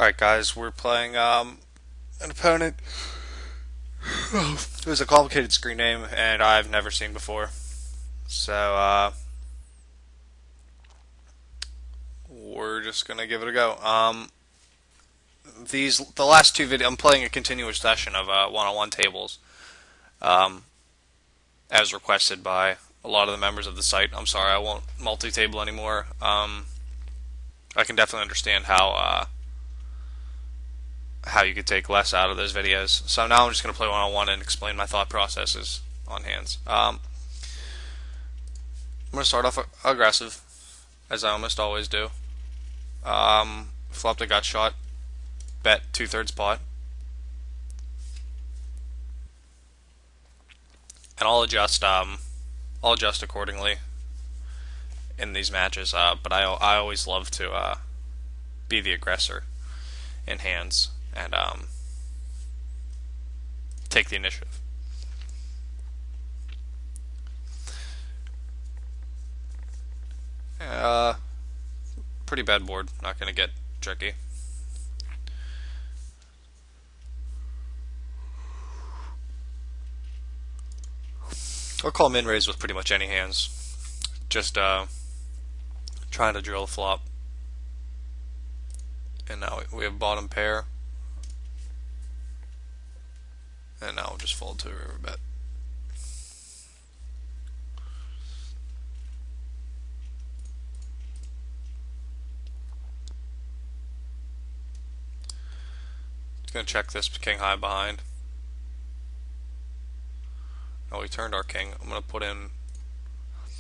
Alright guys, we're playing an opponent who's a complicated screen name and I've never seen before. So we're just gonna give it a go. The last two videos I'm playing a continuous session of one-on-one tables, um, as requested by a lot of the members of the site. I'm sorry, I won't multi-table anymore. I can definitely understand how you could take less out of those videos. So now I'm just going to play one-on-one and explain my thought processes on hands. I'm going to start off aggressive, as I almost always do. Flopped a gut shot, bet 2/3 pot, and I'll adjust accordingly in these matches. But I always love to be the aggressor in hands and take the initiative. Pretty bad board. Not going to get tricky. I'll call min raise with pretty much any hands. Just trying to drill a flop. And now we have bottom pair. And now we'll just fold to a river bet. Gonna check this king high behind. Oh, we turned our king. I'm gonna put in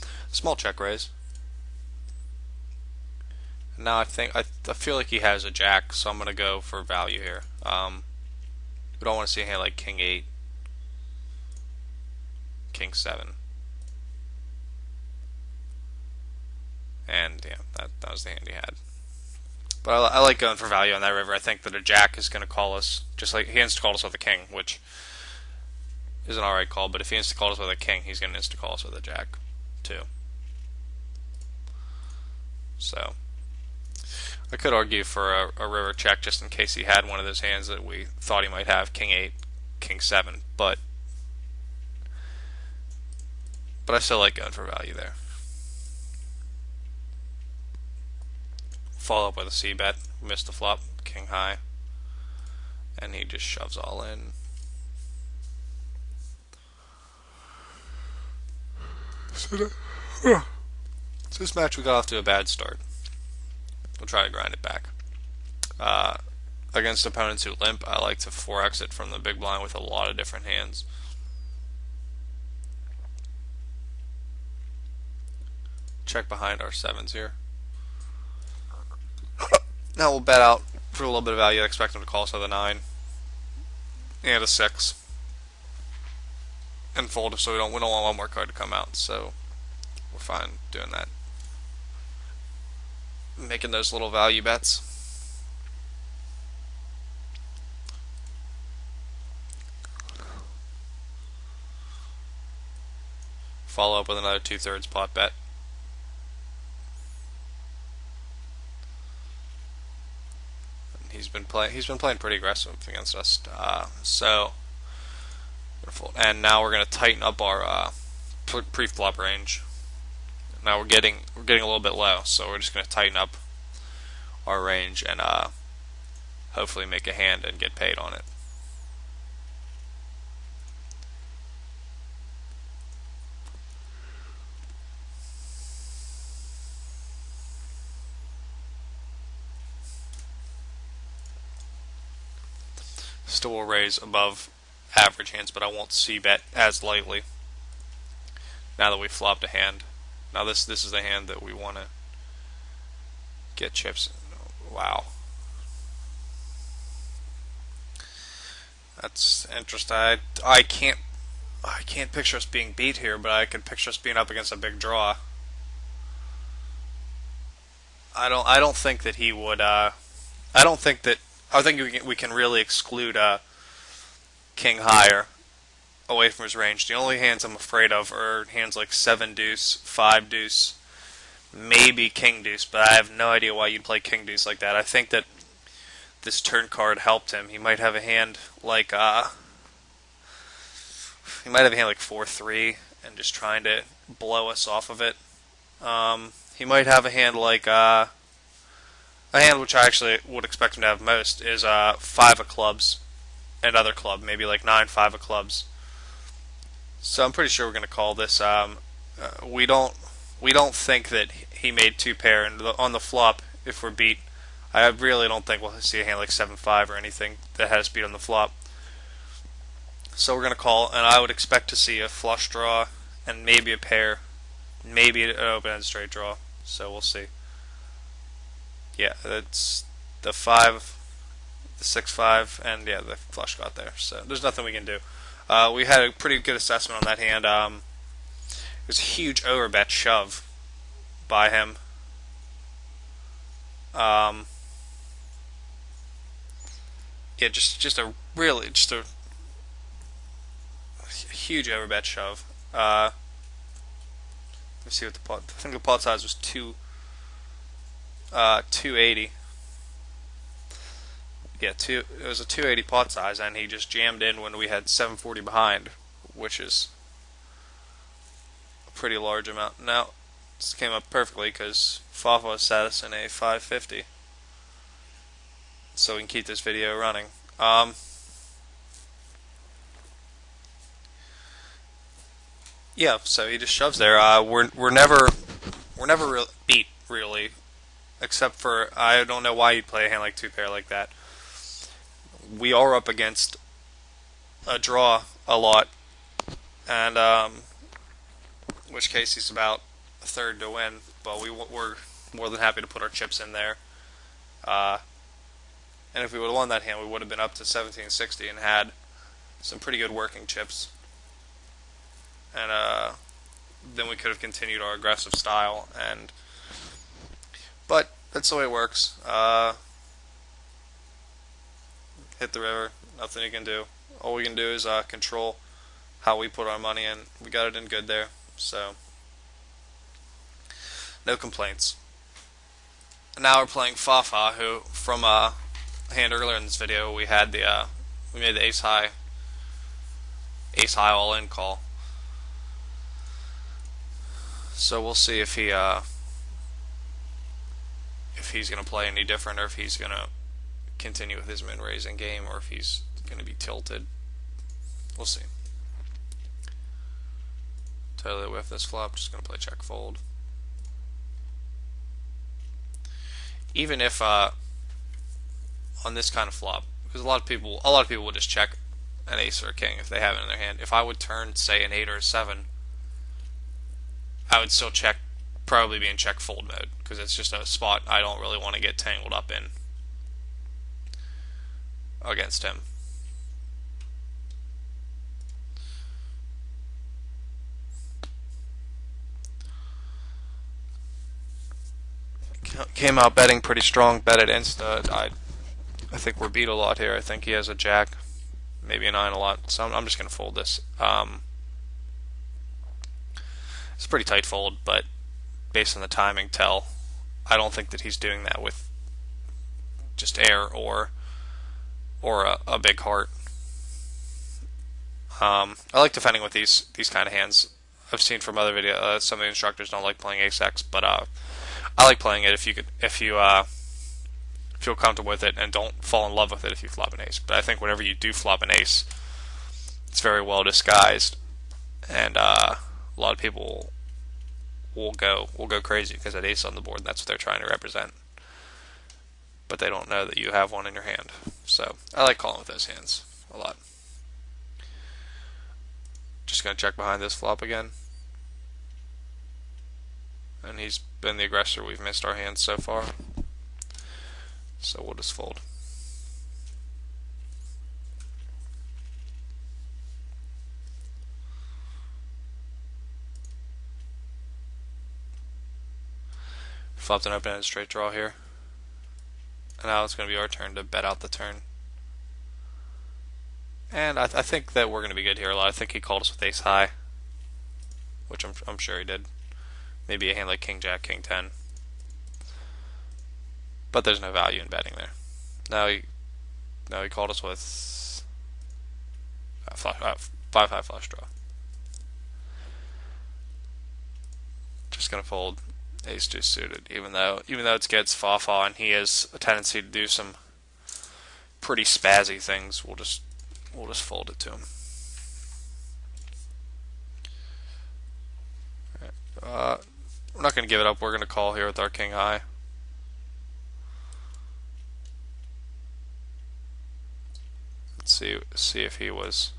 a small check raise. And now I feel like he has a jack, so I'm gonna go for value here. We don't want to see a hand like king 8, king 7, and yeah, that was the hand he had. But I like going for value on that river. I think that a jack is going to call us, just like he insta called us with a king, which is an alright call. But if he insta called us with a king, he's going to insta call us with a jack too. So I could argue for a river check just in case he had one of those hands that we thought he might have, king 8, king 7. But I still like going for value there. Follow up with a C bet, missed the flop, king high, and he just shoves all in. So this match we got off to a bad start. We'll try to grind it back. Against opponents who limp, I like to 4x it from the big blind with a lot of different hands. Check behind our 7s here. Now we'll bet out for a little bit of value. I expect him to call us with a 9 and a 6 and fold, so we don't want one more card to come out. So we're fine doing that, making those little value bets. Follow up with another 2/3 pot bet. He's been playing pretty aggressive against us. So and now we're going to tighten up our pre-flop range. Now we're getting a little bit low, so we're just going to tighten up our range and hopefully make a hand and get paid on it. Still will raise above average hands, but I won't c-bet as lightly now that we flopped a hand. Now this is the hand that we want to get chips. Wow, that's interesting. I can't picture us being beat here, but I can picture us being up against a big draw. I don't think that he would. I think we can really exclude king higher away from his range. The only hands I'm afraid of are hands like 7 deuce, 5 deuce, maybe king deuce, but I have no idea why you'd play king deuce like that. I think that this turn card helped him. He might have a hand like 4-3 and just trying to blow us off of it. He might have a hand like a hand which I actually would expect him to have most is 5 of clubs, another club, maybe like 9-5 of clubs. So I'm pretty sure we're going to call this. We don't think that he made 2 pair, and on the flop, if we're beat, I really don't think we'll see a hand like 7-5 or anything that has beat on the flop. So we're going to call, and I would expect to see a flush draw and maybe a pair, maybe an open-ended straight draw. So we'll see. Yeah, that's the 5, the 6-5, and yeah, the flush got there. So there's nothing we can do. We had a pretty good assessment on that hand. It was a huge overbet shove by him. Yeah, just a huge overbet shove. Let's see what the pot. I think the pot size was 280. Yeah, it was a 280 pot size, and he just jammed in when we had 740 behind, which is a pretty large amount. Now, this came up perfectly because Fafa set us in a 550, so we can keep this video running. Yeah, so he just shoves there. We're never beat really, except for I don't know why you'd play a hand like 2 pair like that. We are up against a draw a lot, and in which case he's about a third to win. But we're more than happy to put our chips in there. And if we would have won that hand, we would have been up to 1760 and had some pretty good working chips. And then we could have continued our aggressive style. But that's the way it works. Hit the river, nothing you can do. All we can do is control how we put our money in. We got it in good there, so no complaints. And now we're playing Fafa, who from a hand earlier in this video we had we made the ace high all in call. So we'll see if he's gonna play any different, or if he's gonna continue with his min raising game, or if he's going to be tilted. We'll see. Totally whiff this flop. Just going to play check fold. Even if on this kind of flop, because a lot of people will just check an ace or a king if they have it in their hand. If I would turn, say, an 8 or a 7, I would still check, probably be in check fold mode, because it's just a spot I don't really want to get tangled up in against him. Came out betting pretty strong, bet it insta. I think we're beat a lot here. I think he has a jack, maybe a 9 a lot, so I'm just going to fold this. It's a pretty tight fold, but based on the timing tell, I don't think that he's doing that with just air or a big heart. I like defending with these kind of hands. I've seen from other videos, some of the instructors don't like playing ace-x, but I like playing it if you feel comfortable with it and don't fall in love with it if you flop an ace. But I think whenever you do flop an ace, it's very well disguised, and a lot of people will go crazy because that ace on the board, and that's what they're trying to represent. But they don't know that you have one in your hand. So I like calling with those hands a lot. Just going to check behind this flop again. And he's been the aggressor. We've missed our hands so far. So we'll just fold. Flopped an open-ended straight draw here. And now it's going to be our turn to bet out the turn. And I think that we're going to be good here a lot. I think he called us with ace high, which I'm sure he did. Maybe a hand like king jack, king 10. But there's no value in betting there. Now he No, he called us with 5-5 flush draw. Just gonna fold ace deuce suited, even though it's against fa and he has a tendency to do some pretty spazzy things. We'll just fold it to him. We're not gonna give it up. We're gonna call here with our king high. Let's see if he was.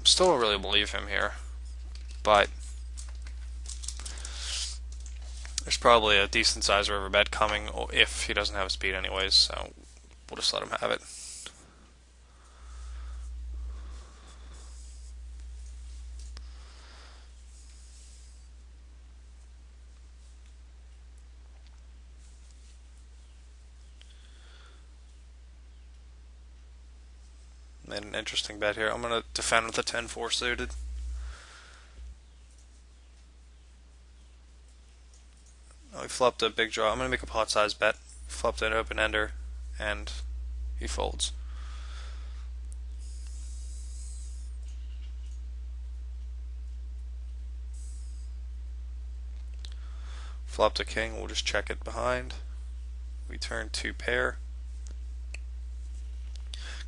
Still don't really believe him here, but there's probably a decent sized river bet coming if he doesn't have speed anyways, so we'll just let him have it. Made an interesting bet here. I'm going to defend with a 10-4 suited. Oh, he flopped a big draw. I'm going to make a pot size bet. Flopped an open ender, and he folds. Flopped a king. We'll just check it behind. We turn 2 pair.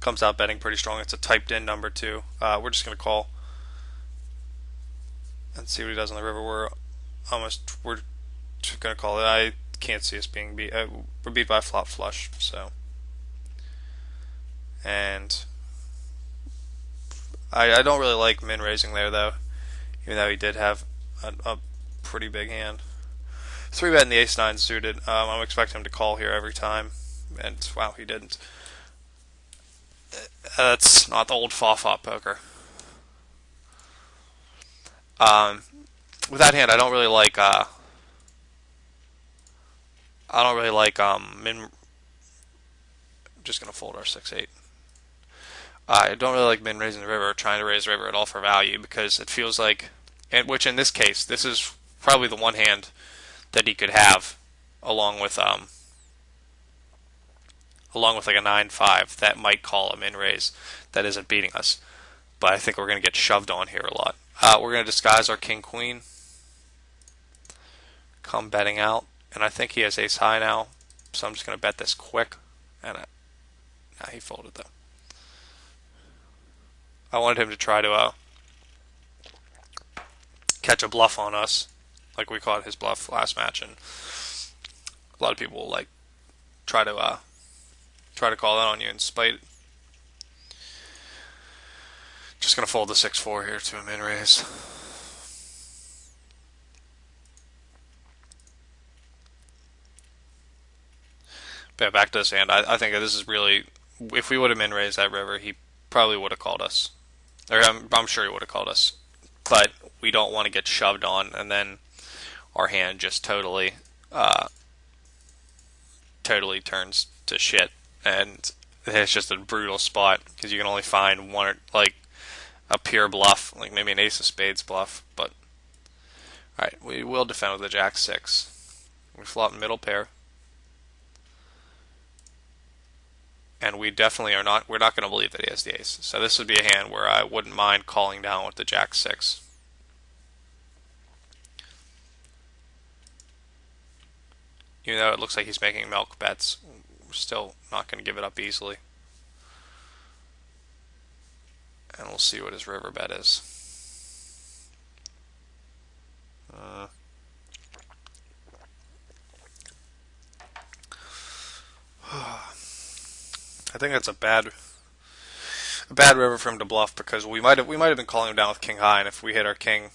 Comes out betting pretty strong. It's a typed in number 2. We're just going to call and see what he does on the river. We're going to call it. I can't see us being beat. We're beat by flop flush, so. And I don't really like min raising there though, even though he did have a pretty big hand. 3-bet in the ace-9 suited. I'm expecting him to call here every time, and wow, he didn't. That's not the old fa-fa poker. With that hand, I don't really like min. I'm just gonna fold our 6-8. I don't really like min raising the river, or trying to raise the river at all for value, because it feels like, and which in this case, this is probably the one hand that he could have, along with like a 9-5 that might call a min raise that isn't beating us. But I think we're going to get shoved on here a lot. We're going to disguise our king queen, come betting out, and I think he has ace high now, so I'm just going to bet this quick. And he folded though. I wanted him to try to catch a bluff on us, like we caught his bluff last match, and a lot of people will like try to call that on you and spite it. Just gonna fold the 6-4 here to a min raise. But yeah, back to this hand. I think this is really, if we would have min raised that river, he probably would have called us. Or I'm sure he would have called us. But we don't want to get shoved on, and then our hand just totally turns to shit. And it's just a brutal spot, because you can only find one, like a pure bluff, like maybe an ace of spades bluff. But alright, we will defend with a jack-6. We flop middle pair. And we definitely are not, we're not going to believe that he has the ace. So this would be a hand where I wouldn't mind calling down with the jack-6. Even though it looks like he's making milk bets, we're still not going to give it up easily. And we'll see what his river bet is. I think that's a bad river for him to bluff, because we might have been calling him down with king high, and if we hit our king,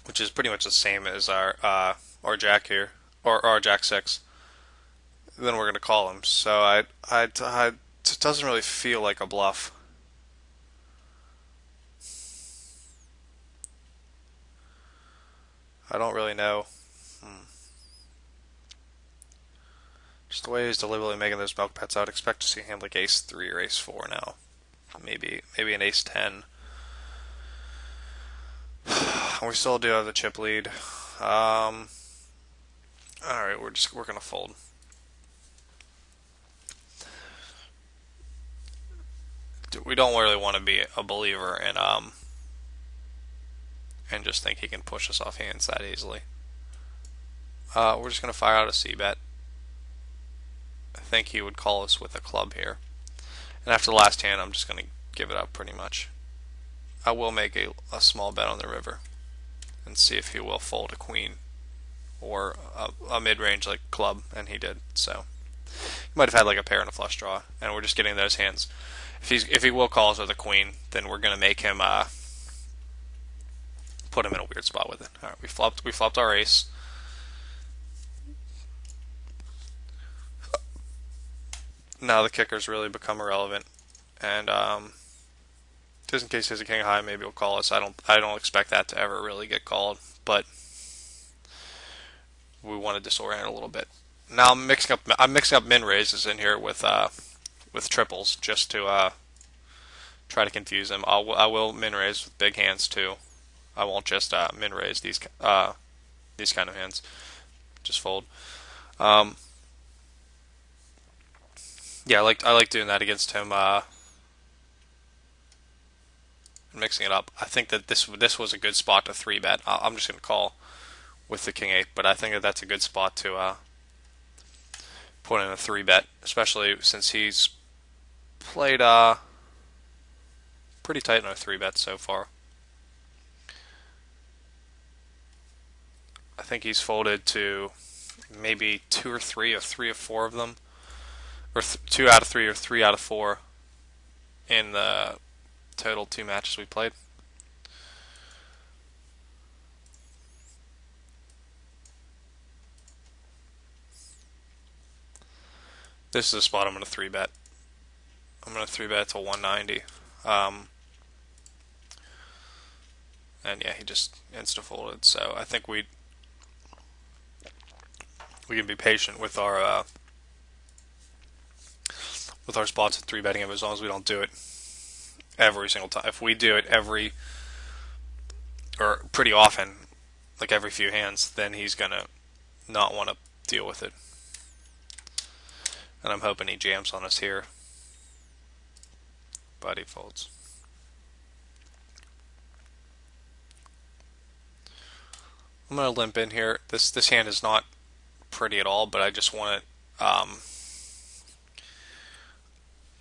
which is pretty much the same as our jack here, or our jack-6, then we're going to call him. So it doesn't really feel like a bluff. I don't really know. Just the way he's deliberately making those milk bets, I would expect to see a hand like ace-3 or ace-4 now. Maybe an ace-10. We still do have the chip lead. Alright, we're gonna fold. we don't really want to be a believer in and just think he can push us off hands that easily. We're just gonna fire out a C bet. I think he would call us with a club here, and after the last hand, I'm just gonna give it up pretty much. I will make a small bet on the river and see if he will fold a queen or a mid-range like club, and he did. So he might have had like a pair and a flush draw, and we're just getting those hands. If he will call us with a queen, then we're gonna make him put him in a weird spot with it. All right, we flopped our ace. Now the kickers really become irrelevant, and just in case he has a king high, maybe he'll call us. I don't expect that to ever really get called, but we want to disorient a little bit. Now I'm mixing up min raises in here with triples just to try to confuse him. I will min raise with big hands too. I won't just min raise these kind of hands. Just fold. Yeah, I like doing that against him. Mixing it up. I think that this was a good spot to 3-bet. I'm just gonna call with the king 8, but I think that that's a good spot to put in a 3-bet, especially since he's played pretty tight on a 3-bet so far. I think he's folded to maybe 2 or 3 or 3 or 4 of them, or 2 out of 3 or 3 out of 4 in the total 2 matches we played. This is a spot I'm going to 3-bet. I'm going to 3-bet to 190. And yeah, he just insta-folded. So I think we can be patient with our spots at 3-betting him, as long as we don't do it every single time. If we do it or pretty often, like every few hands, then he's gonna not want to deal with it. And I'm hoping he jams on us here, but he folds. I'm gonna limp in here. This hand is not pretty at all, but I just want to.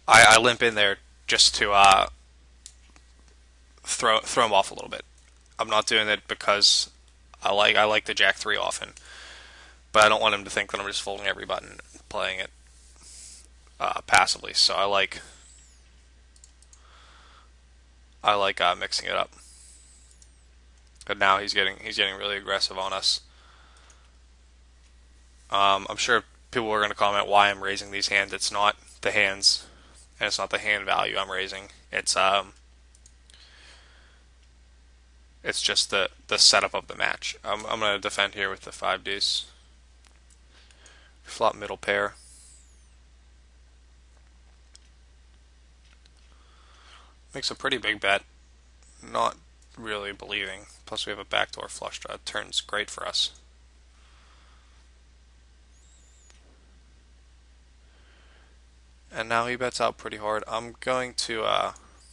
I limp in there just to throw him off a little bit. I'm not doing it because I like the Jack 3 often, but I don't want him to think that I'm just folding every button and playing it passively. So I like mixing it up. But now he's getting really aggressive on us. I'm sure people are going to comment why I'm raising these hands. It's not the hands, and it's not the hand value I'm raising. It's just the setup of the match. I'm going to defend here with the 5 deuce. Flop middle pair. Makes a pretty big bet. Not really believing. Plus we have a backdoor flush draw. It turns great for us. And now he bets out pretty hard. I'm going to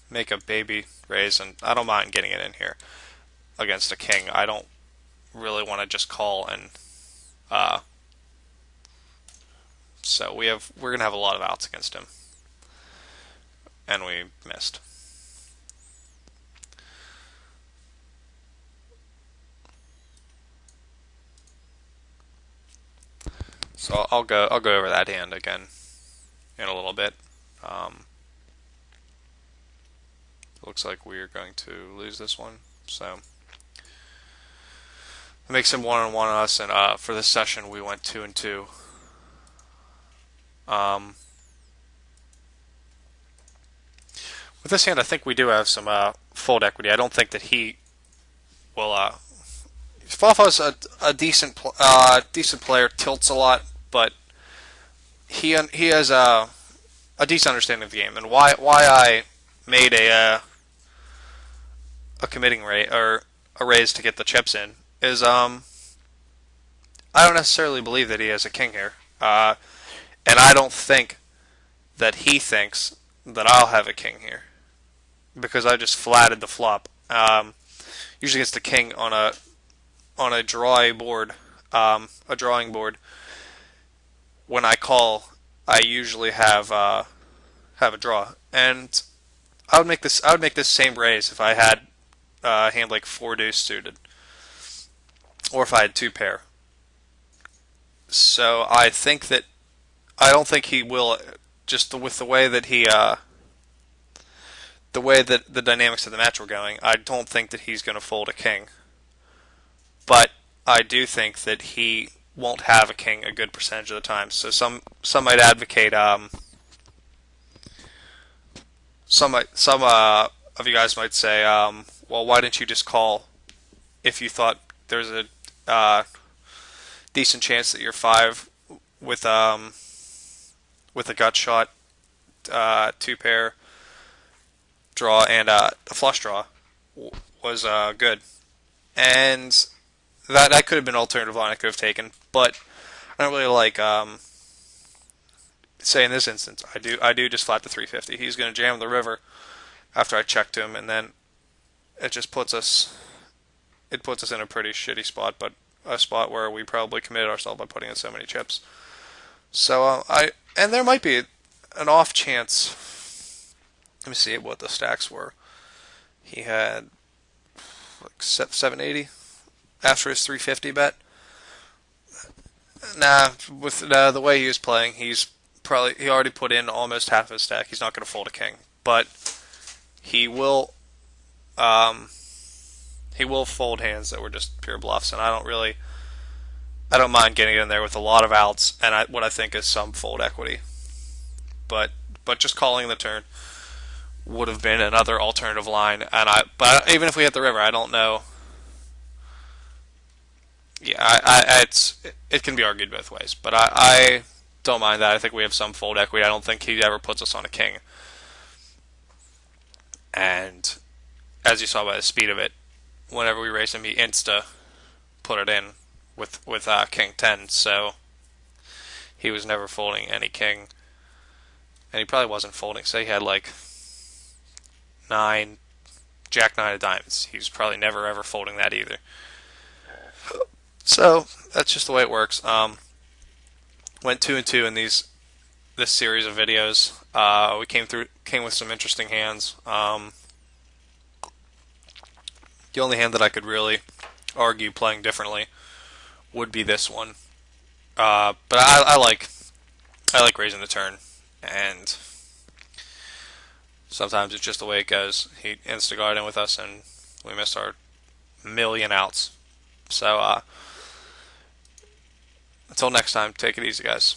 make a baby raise, and I don't mind getting it in here against a king. I don't really want to just call, and so we're gonna have a lot of outs against him, and we missed. So I'll go over that hand again in a little bit. Looks like we are going to lose this one, so it makes him 1-1 on us. And for this session, we went 2-2. With this hand, I think we do have some fold equity. I don't think that he will. Fafa's a decent player, tilts a lot, but he has a decent understanding of the game. And why I made a committing rate or a raise to get the chips in is I don't necessarily believe that he has a king here, and I don't think that he thinks that I'll have a king here because I just flatted the flop. Usually it's the king on a drawing board, a drawing board. When I call, I usually have a draw, and I would make this same raise if I had a hand like four deuce suited, or if I had two pair. So I think that I don't think he will. Just with the way that the way that the dynamics of the match were going, I don't think that he's going to fold a king. But I do think that he won't have a king a good percentage of the time. So some might advocate some of you guys might say, well, why didn't you just call if you thought there's a decent chance that your five with a gut shot, two pair draw and a flush draw was good, and that could have been an alternative line I could have taken, but I don't really like say in this instance I do just flat the 350. He's going to jam the river after I checked him, and then it just puts us in a pretty shitty spot, but a spot where we probably committed ourselves by putting in so many chips. So and there might be an off chance. Let me see what the stacks were. He had like 780 after his 350 bet. Nah, with the way he was playing, he already put in almost half his stack. He's not going to fold a king, but he will fold hands that were just pure bluffs, and I don't mind getting in there with a lot of outs and what I think is some fold equity. But just calling the turn would have been another alternative line, but even if we hit the river, I don't know. Yeah, it can be argued both ways, but I don't mind that. I think we have some fold equity. I don't think he ever puts us on a king. And as you saw by the speed of it, whenever we race him, he insta put it in with king 10. So he was never folding any king, and he probably wasn't folding. Say he had like jack 9 of diamonds. He was probably never ever folding that either. So that's just the way it works. Went 2-2 in this series of videos. We came with some interesting hands. The only hand that I could really argue playing differently would be this one. But I like raising the turn, and sometimes it's just the way it goes. He insta-got in with us, and we missed our million outs. So until next time, take it easy, guys.